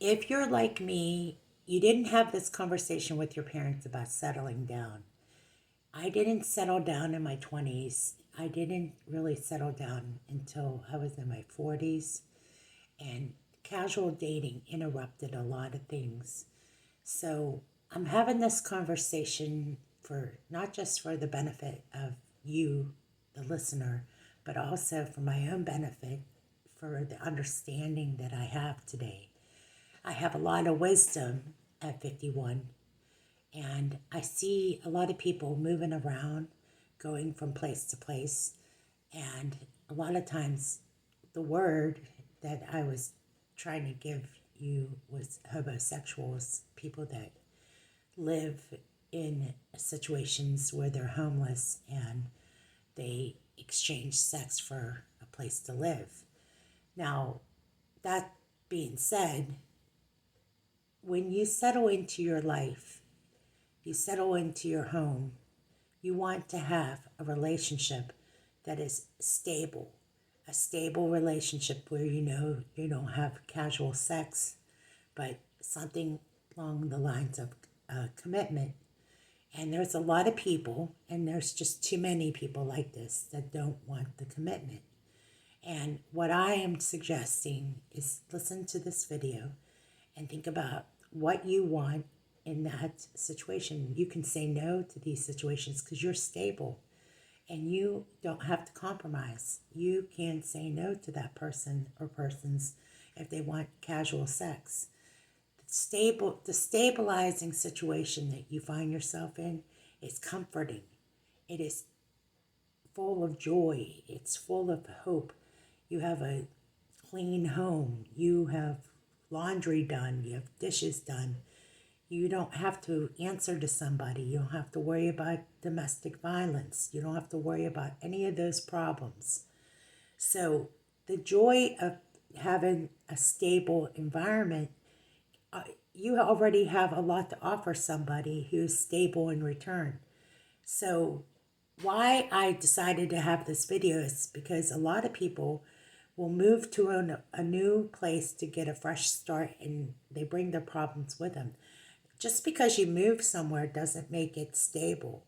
If you're like me, you didn't have this conversation with your parents about settling down. I didn't settle down in my 20s. I didn't really settle down until I was in my 40s, and casual dating interrupted a lot of things. So I'm having this conversation for not just for the benefit of you, the listener, but also for my own benefit, for the understanding that I have today. I have a lot of wisdom at 51, and I see a lot of people moving around, going from place to place, and a lot of times the word that I was trying to give you was homosexuals, people that live in situations where they're homeless and they exchange sex for a place to live. Now, that being said, when you settle into your life, you settle into your home, you want to have a relationship that is stable, a stable relationship where you know you don't have casual sex, but something along the lines of commitment. And there's a lot of people, and there's just too many people like this that don't want the commitment. And what I am suggesting is listen to this video and think about what you want in that situation. You can say no to these situations because you're stable and you don't have to compromise. You can say no to that person or persons if they want casual sex. The stabilizing situation that you find yourself in is comforting. It is full of joy. It's full of hope. You have a clean home. You have laundry done. You have dishes done. You don't have to answer to somebody. You don't have to worry about domestic violence. You don't have to worry about any of those problems. So the joy of having a stable environment, you already have a lot to offer somebody who's stable in return. So why I decided to have this video is because a lot of people will move to a new place to get a fresh start, and they bring their problems with them. Just because you move somewhere doesn't make it stable.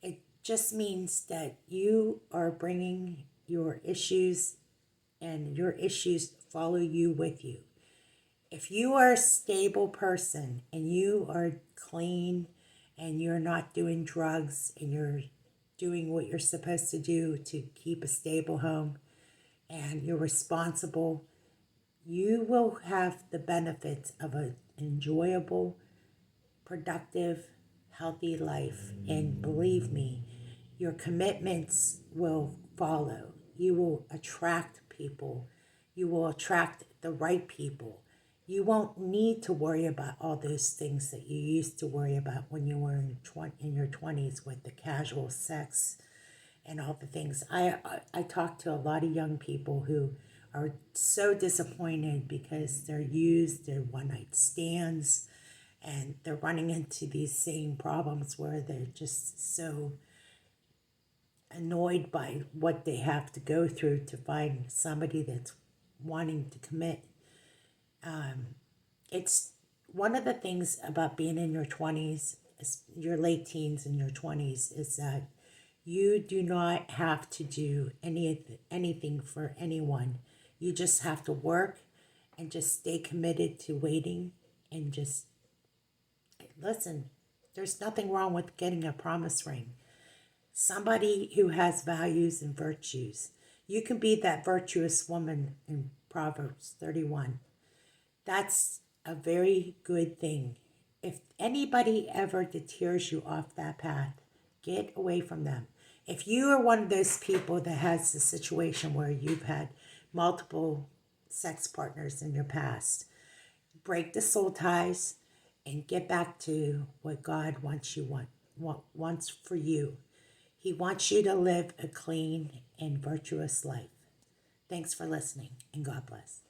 It just means that you are bringing your issues, and your issues follow you with you. If you are a stable person and you are clean and you're not doing drugs and you're doing what you're supposed to do to keep a stable home and you're responsible, you will have the benefits of an enjoyable, productive, healthy life. And believe me, your commitments will follow. You will attract people. You will attract the right people. You won't need to worry about all those things that you used to worry about when you were in your 20s with the casual sex and all the things. I talk to a lot of young people who are so disappointed because they're used, they're one-night stands, and they're running into these same problems where they're just so annoyed by what they have to go through to find somebody that's wanting to commit. It's one of the things about being in your 20s, your late teens and your 20s, is that you do not have to do anything for anyone. You just have to work and just stay committed to waiting and just listen. There's nothing wrong with getting a promise ring. Somebody who has values and virtues. You can be that virtuous woman in Proverbs 31. That's a very good thing. If anybody ever deters you off that path, get away from them. If you are one of those people that has a situation where you've had multiple sex partners in your past, break the soul ties and get back to what God wants for you. He wants you to live a clean and virtuous life. Thanks for listening, and God bless.